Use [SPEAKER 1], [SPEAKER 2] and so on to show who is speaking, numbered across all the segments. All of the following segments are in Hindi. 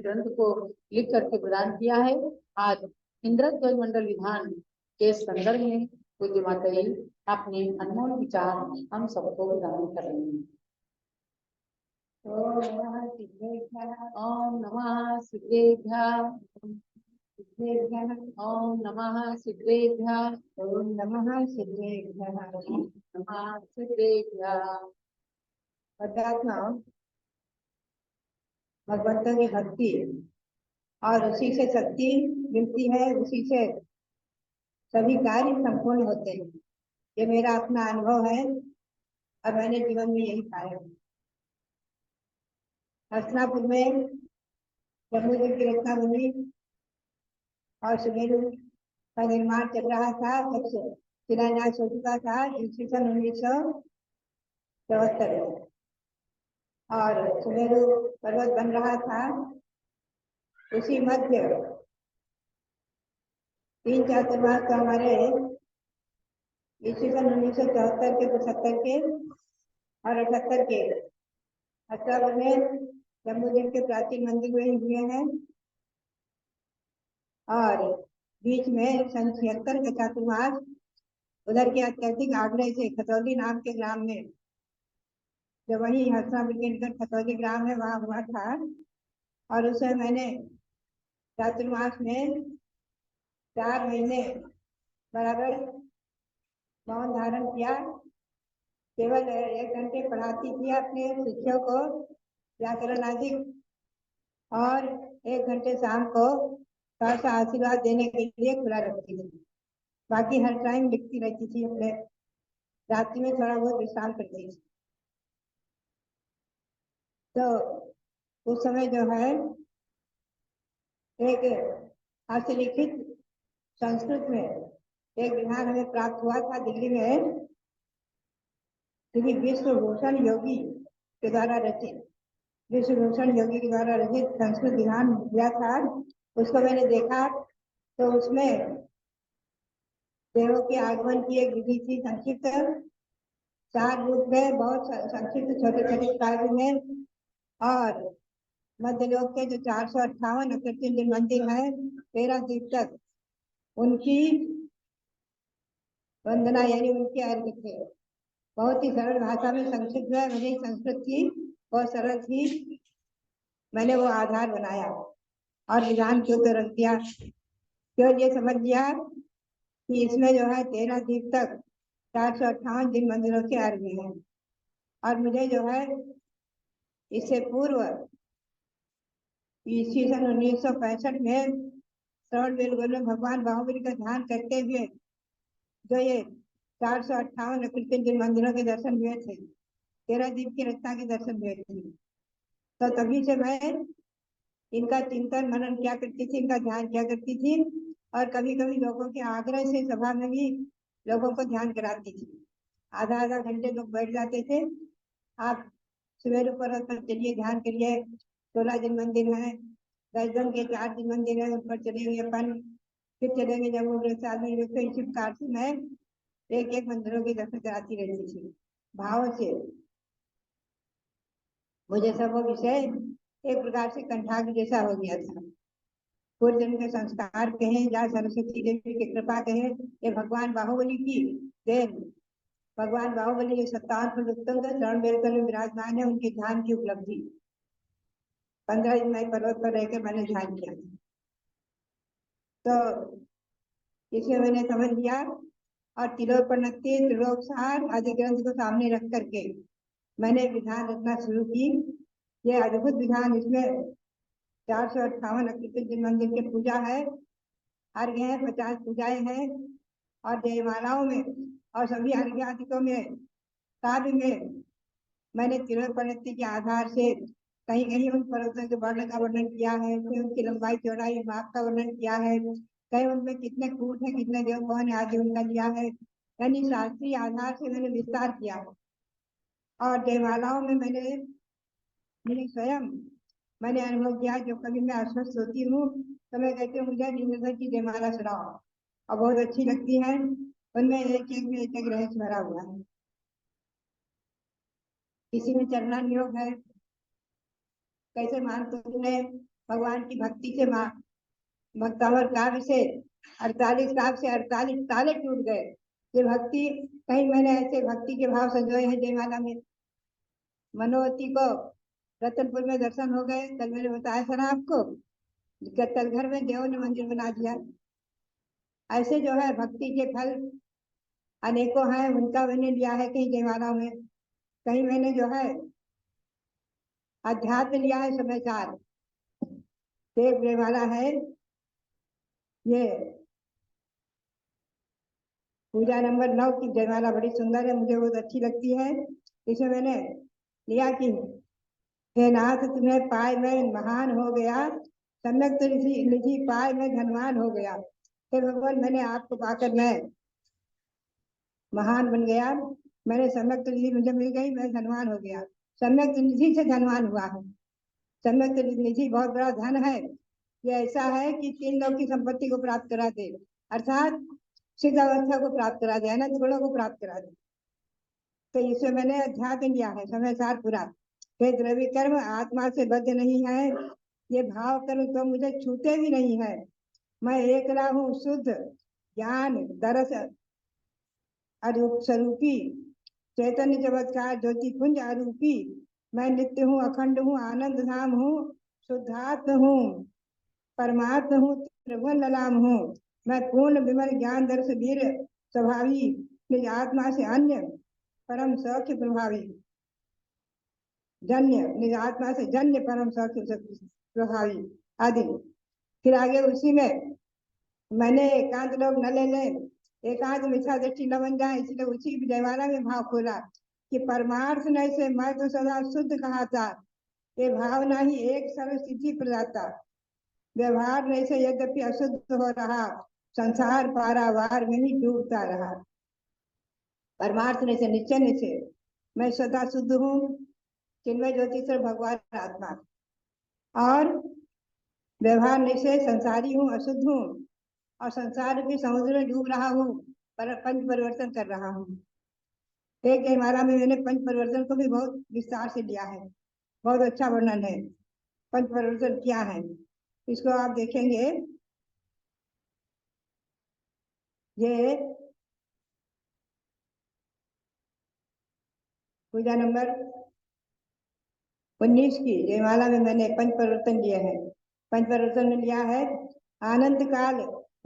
[SPEAKER 1] ग्रंथ को लिख करके प्रदान किया है। आज इंद्रध्वज मंडल विधान के संदर्भ में पूज्य माताजी अपने अनमोल विचार हम सबको प्रदान कर रहे हैं। ओम नमः सिद्धेभ्यः, ओम नमः सिद्धेभ्यः, ओम नमः सिद्धेभ्यः, ओम नमः सिद्धेभ्यः। अध्यात्म भगवंतों की भक्ति और उसी से शक्ति मिलती है, उसी से सभी कार्य संपूर्ण होते हैं। ये मेरा अपना अनुभव है और मैंने जीवन में यही पाया। हस्तिनापुर में जम्मू की रचना भूमि और सुमेरु का निर्माण चल रहा था, तब से शिलान्यास हो चुका था ईस्वी सन 1974 में, और सुमेरु पर्वत बन रहा था। उसी मध्य 3 चातुर्मास तो हमारे ईस्वी सन 1974 के, 75 के और 78 के हस्तिनापुर में जम्बूद्वीप के प्राचीन मंदिर में हुए हैं। और बीच में सन 76 के चातुर्मास उधर के अत्यधिक आग्रह से खतौली नाम के ग्राम में, जो वही हस्तिनापुर के निकट खतौली ग्राम है, वहां हुआ था। और उसे मैंने चातुर्मास में 4 महीने बराबर मौन धारण किया। केवल 1 घंटे पढ़ाती थी अपने शिष्यों को व्याकरण आदि, और 1 घंटे शाम को थोड़ा सा आशीर्वाद देने के लिए खुला रखती थी। बाकी हर टाइम लिखती रहती थी, अपने रात्रि में थोड़ा बहुत विश्राम करती थी। तो उस समय जो है एक हस्तलिखित संस्कृत में एक विधान हमें प्राप्त हुआ था दिल्ली में, श्री विश्वभूषण योगी के द्वारा रचित, विश्वभूषण योगी के द्वारा रचित संस्कृत विधान दिया था। उसको मैंने देखा तो उसमें देवों के आगमन की एक विधि थी, संक्षिप्त 4 रूप में, बहुत संक्षिप्त छोटे छोटे कार्य में। और मध्यलोक के जो 458 अकृत्रिम जिन मंदिर है 13 द्वीप तक, उनकी वंदना यानी उनके अर्घ्य थे। बहुत ही सरल भाषा में संक्षिप्त है। मुझे संस्कृत की बहुत सरल थी, मैंने वो आधार बनाया और विधान क्यों तो रख दिया। क्यों ये समझ लिया कि इसमें जो है 13 द्वीप तक 458 जिन मंदिरों के अर्घ्य हैं। और मुझे जो है इससे पूर्व ईस्वी सन 1965 में श्रवण बेलगोल में भगवान बाहुबली का ध्यान करते हुए जो ये 458 अकृत्रिम जिन मंदिरों के दर्शन हुए थे, 13 द्वीप की रचना के दर्शन हुए थे, तो तभी से मैं इनका चिंतन मनन क्या करती थी, इनका ध्यान क्या करती थी। और कभी कभी लोगों के आग्रह से सभा में भी लोगों को ध्यान कराती थी। आधा आधा घंटे लोग बैठ जाते थे, आप सुमेरु पर्वत पर चलिए, ध्यान करिए, 16 जिन मंदिर हैं, दर्जन के 4 जिन मंदिर हैं, उन पर चलेंगे अपन, फिर चलेंगे जम्मू वृक्षालय। तो इसी प्रकार से मैं एक एक मंदिरों के दर्शन कराती रहती थी भाव से। मुझे सब वो विषय एक प्रकार से कंठाग्र जैसा हो गया था। पूर्व जन्म के संस्कार कहें या सरस्वती देवी की कृपा कहें, ये भगवान बाहुबली की देन, भगवान बाहुबली जो 57 फुट उत्तुंग शरण बेलगोल में विराजमान है, उनके ध्यान की उपलब्धि। 15 दिन मैं पर्वत पर रहकर मैंने ध्यान किया था, तो इसमें मैंने समझ लिया। और तिलोपनति त्रिलोकसार आदि ग्रंथ को सामने रख करके मैंने विधान रचना शुरू की। ये अद्भुत विधान, इसमें 458 अकृत्रिम जिन मंदिर की पूजा है, अर्घ्य है, 50 पूजाएं हैं, और जयमालाओं में और सभी अर्घ्यादिकों में काव्य में मैंने तिलोपनति के आधार से कहीं कहीं उन पर्वतों के वर्ण का वर्णन किया है, फिर उनकी लंबाई चौड़ाई माप का वर्णन किया है, कहीं उनमें कितने कूट है, कितने देव कौन है आदि उनका लिया है। यानी शास्त्रीय आधार से मैंने विस्तार किया। और जयमालाओं में मैंने स्वयं मैंने अनुभव किया, जो कभी मैं अस्वस्थ होती हूँ तो मैं कहती हूँ मुझे नीलकंठ की जयमाला सुनाओ, और बहुत अच्छी लगती है। उनमें एक एक में एक एक रहस्य भरा हुआ है। किसी में चरणान योग है, कैसे महान तुमने भगवान की भक्ति से भक्तावर काव्य से 48 काव्य से 48 ताले टूट गए। ये भक्ति कहीं मैंने ऐसे भक्ति के भाव संजोए हैं जयमाला में। मनोवती को रतनपुर में दर्शन हो गए, कल मैंने बताया था ना आपको, कल घर में देव ने मंदिर बना दिया। ऐसे जो है भक्ति के फल अनेकों हैं, उनका मैंने लिया है कहीं जयमाला में, कहीं मैंने जो है अध्यात्म लिया है समाचार। एक जयमाला है ये पूजा नंबर 9 की जयमाला, बड़ी सुंदर है, मुझे बहुत अच्छी लगती है। इसमें मैंने लिया कि हे नाथ तुम्हें पाए मैं महान हो गया, सम्यक तो निधि पाए मैं धनवान हो गया। हे भगवान, मैंने आपको पाकर मैं महान बन गया, मैंने सम्यक निधि मुझे मिल गई, मैं धनवान हो गया। सम्यक निधि से धनवान हुआ है। सम्यक निधि बहुत बड़ा धन है। ये ऐसा है कि 3 लोग की संपत्ति को प्राप्त करा दे, अर्थात सिद्ध अवस्था को प्राप्त करा दे, अनंत गुणों को प्राप्त करा दे। तो इसमें मैंने अध्यात्म लिया है समय सार पूरा। हे द्रव्य कर्म आत्मा से बद्ध नहीं है, ये भाव कर्म तो मुझे छूते भी नहीं है। मैं एक रहा हूँ शुद्ध ज्ञान दरस अरूप स्वरूपी, चैतन्य चमत्कार ज्योति पुंज अरूपी। मैं नित्य हूँ, अखंड हूँ, आनंद धाम हूँ, शुद्धात्म हूँ, परमात्म हूँ, त्रिभुवन ललाम हूँ। मैं पूर्ण विमल ज्ञान दर्श वीर स्वभावी, निज आत्मा से अन्य परम सौख्य प्रभावी, जन्य निज आत्मा से जन्य परम सौख्य प्रभावी आदि। फिर आगे उसी में मैंने एकांत लोग न ले लें, एकांत मिथ्या दृष्टि न बन जाए, इसलिए उसी जयमाला में भाव खोला कि परमार्थ नहीं से मैं तो सदा शुद्ध कहा था, ये भावना ही एक सर्व सिद्धि प्रदाता। व्यवहार नहीं से यद्यपि अशुद्ध हो रहा, संसार पारावार में ही डूबता रहा। परमार्थ नहीं से निश्चय नहीं से मैं सदा शुद्ध हूँ, चिन्मय ज्योतिषर भगवान आत्मा, और व्यवहार नहीं से संसारी हूँ, अशुद्ध हूँ, और संसार के समुद्र में डूब रहा हूँ, पर पंच परिवर्तन कर रहा हूँ। एक जयमाला में मैंने पंच परिवर्तन को भी बहुत विस्तार से लिया है, बहुत अच्छा वर्णन है पंच परिवर्तन क्या है, इसको आप देखेंगे। ये पूजा नंबर 19 की जयमाला में मैंने पंच परिवर्तन लिया है। पंच परिवर्तन में लिया है आनंद काल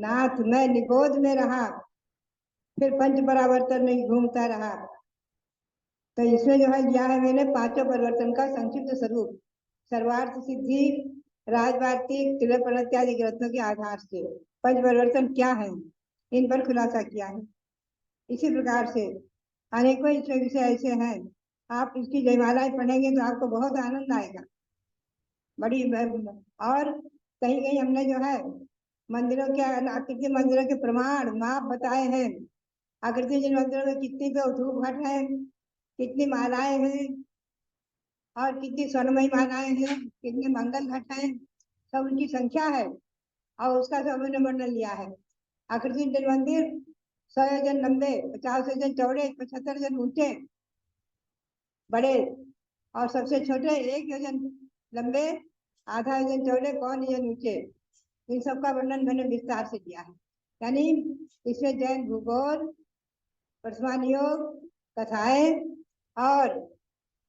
[SPEAKER 1] नाथ मैं निगोद में रहा, फिर पंच परावर्तन में घूमता रहा। तो इसमें जो है लिया है मैंने पांचों परिवर्तन का संक्षिप्त स्वरूप, सर्वार्थ सिद्धि राजवार्तिक त्रिलोक इत्यादि ग्रंथों के आधार से पंच परिवर्तन क्या है इन पर खुलासा किया है। इसी प्रकार से अनेकों इसमें विषय ऐसे हैं, आप इसकी जयमालाएं पढ़ेंगे तो आपको बहुत आनंद आएगा। बड़ी और कहीं कहीं हमने जो है मंदिरों के आकृति मंदिरों के प्रमाण माप बताए हैं। आकृति जिन मंदिरों में कितनी तो धूप घट है, कितनी मालाएं हैं, और कितनी स्वर्णमयी मालाएं हैं, कितने मंगल घट हैं, सब उनकी संख्या है, और उसका सब मैंने वर्णन लिया है। आकृति जिन मंदिर 100 योजन लंबे, 50 योजन चौड़े, 75 योजन ऊंचे बड़े, और सबसे छोटे 1 योजन लंबे, आधा योजन चौड़े, 1 योजन ऊंचे, इन सब का वर्णन मैंने विस्तार से किया है। यानी इसमें जैन भूगोल, वर्तमान योग, कथाएं और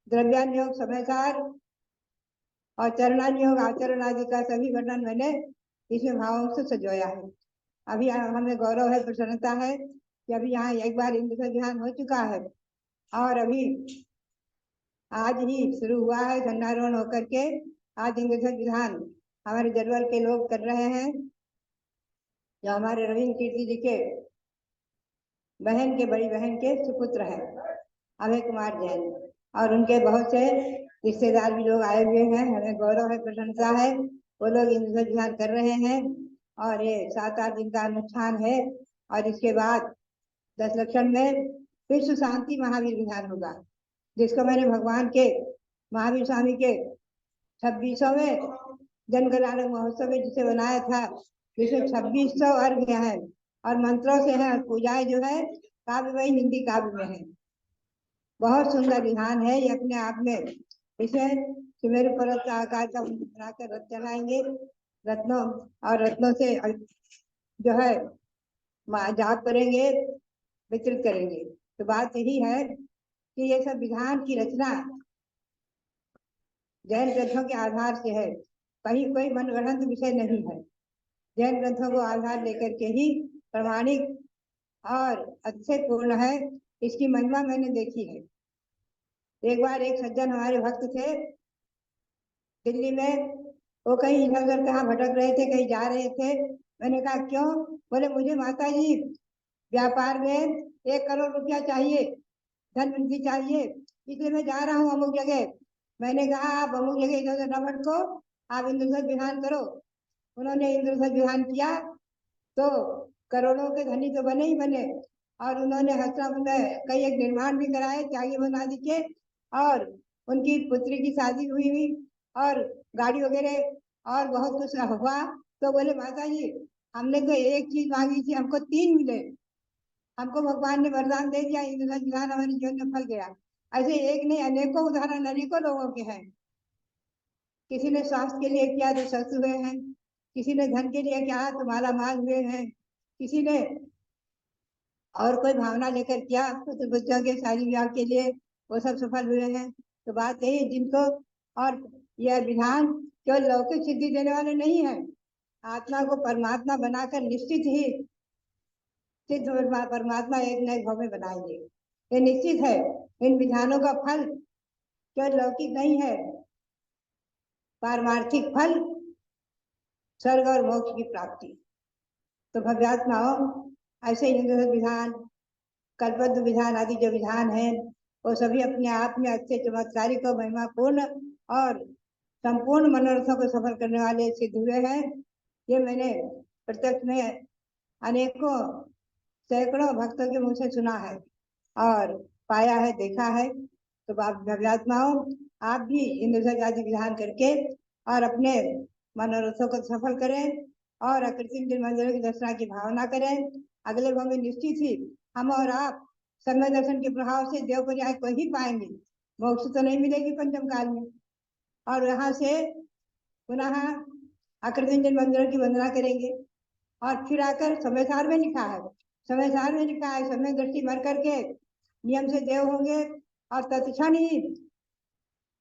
[SPEAKER 1] द्रव्यान योग समाचार और चरणान योग आचरण आदि का सभी वर्णन मैंने इसमें भावों से सजोया है। अभी हमें गौरव है, प्रसन्नता है कि अभी यहाँ एक बार इंद्र ध्यान हो चुका है, और अभी आज ही शुरू हुआ है झंडारोहण होकर के। आज इंद्र ध्यान हमारे जरवल के लोग कर रहे हैं, जो हमारे रविंद्र कीर्ति जी के बहन के बड़ी बहन के सुपुत्र हैं अभय कुमार जैन, और उनके बहुत से रिश्तेदार भी लोग आए हुए हैं। हमें गौरव है, प्रशंसा है, वो लोग इंद्र ध्यान कर रहे हैं, और ये 7-8 दिन का अनुष्ठान है। और इसके बाद 10 लक्षण में विश्व शांति महावीर विधान होगा, जिसको मैंने भगवान के महावीर स्वामी के 26वें जन गणना महोत्सव में जिसे बनाया था, जिसमें 2600 अर्घ्य है और मंत्रों से है, पूजाएं जो है काव्य में हिंदी काव्य में है। बहुत सुंदर विधान है ये अपने आप में। इसे सुमेरु पर्वत का आकार का बनाकर रथ चलाएंगे, रत्नों और रत्नों से जो है जाप करेंगे, वितरित करेंगे। तो बात यही है कि ये सब विधान की रचना जैन ग्रंथों के आधार से है, कहीं कोई मनगढ़ंत विषय नहीं है। जैन ग्रंथों को आधार लेकर के ही प्रमाणिक और अच्छे पूर्ण है। इसकी महिमा मैंने देखी है। एक बार एक सज्जन हमारे भक्त थे दिल्ली में, वो कहीं इधर उधर कहाँ भटक रहे थे, कहीं जा रहे थे। मैंने कहा क्यों? बोले मुझे माता जी व्यापार में 1 करोड़ रुपया चाहिए, धन वृद्धि चाहिए, इसलिए मैं जा रहा हूँ अमुक जगह। मैंने कहा आप अमुक जगह इधर उधर न भटको, आप इंद्रधनुष विधान करो। उन्होंने इंद्रधनुष विधान किया तो करोड़ों के धनी तो बने ही बने, और उन्होंने हस्तिनापुर में कई एक निर्माण भी कराए त्यागी आदि के, और उनकी पुत्री की शादी हुई और गाड़ी वगैरह और बहुत कुछ हुआ। तो बोले माता जी हमने तो एक चीज मांगी थी, हमको 3 मिले, हमको भगवान ने वरदान दे दिया, इंद्रधनुष विधान हमारे जीवन में फल गया। ऐसे एक नहीं अनेकों उदाहरण अनेकों लोगों के हैं। किसी ने स्वास्थ्य के लिए किया तो स्वस्थ हुए हैं, किसी ने धन के लिए किया तो माला माल हुए हैं, किसी ने और कोई भावना लेकर किया तो बच्चों के शादी विवाह के लिए वो सब सफल हुए हैं। तो बात यही जिनको, और यह विधान केवल लौकिक सिद्धि देने वाले नहीं है, आत्मा को परमात्मा बनाकर निश्चित ही सिद्ध परमात्मा एक न एक भाव में बनाएंगे, ये निश्चित है। इन विधानों का फल केवल लौकिक नहीं है, पारमार्थिक फल स्वर्ग और मोक्ष की प्राप्ति। तो भव्यात्माओं ऐसे इंद्रधनुष विधान, कल्पद्रुम विधान आदि जो विधान है वो सभी अपने आप में अच्छे चमत्कारिक और महिमापूर्ण और संपूर्ण मनोरथों को सफल करने वाले सिद्ध हुए हैं। ये मैंने प्रत्यक्ष में अनेकों सैकड़ों भक्तों के मुंह से सुना है और पाया है, देखा है। तो भव्यात्माओं आप भी इंद्रधनुष आदि विधान करके और अपने मनोरथों को सफल करें और अकृत्रिम मंदिरों की दर्शना की भावना करें। अगले भाव में निश्चित ही हम और आप समय दर्शन के प्रभाव से देव पर्याय को ही पाएंगे, मोक्ष तो नहीं मिलेगी पंचम काल में। और यहाँ से पुनः अकृत्रिम मंदिरों की वंदना करेंगे और फिर आकर समय सार में लिखा है, समय सार में लिखा है समय दृष्टि भर करके नियम से देव होंगे और तत्क्षण ही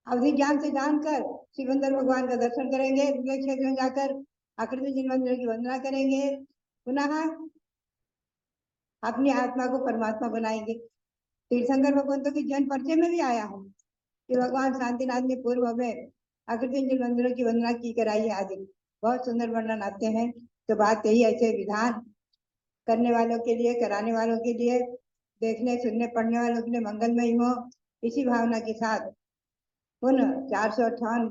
[SPEAKER 1] अवधि ज्ञान से जानकर सिकंदर भगवान का दर्शन करेंगे, क्षेत्र में जाकर आकृति मंदिर की वंदना करेंगे, पुनः अपनी आत्मा को परमात्मा बनाएंगे। तीर्थंकर भगवंतों की जन्म परिचय में भी आया हूँ कि भगवान शांतिनाथ ने पूर्व में आकृति मंदिरों की वंदना की कराई आदि बहुत सुंदर वर्णन आते हैं। तो बात यही, ऐसे विधान करने वालों के लिए, कराने वालों के लिए, देखने सुनने पढ़ने वालों के लिए मंगलमय हो, इसी भावना के साथ उन 458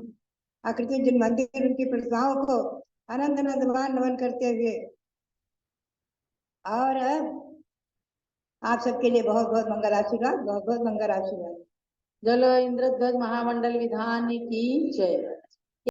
[SPEAKER 1] आकृति मंदिर उनकी प्रतिभाओं को आनंद नमन करते हुए और आप सबके लिए बहुत बहुत मंगल आशीर्वाद, बहुत बहुत मंगल आशीर्वाद।
[SPEAKER 2] जलो इंद्रध्वज महामंडल विधान की जय।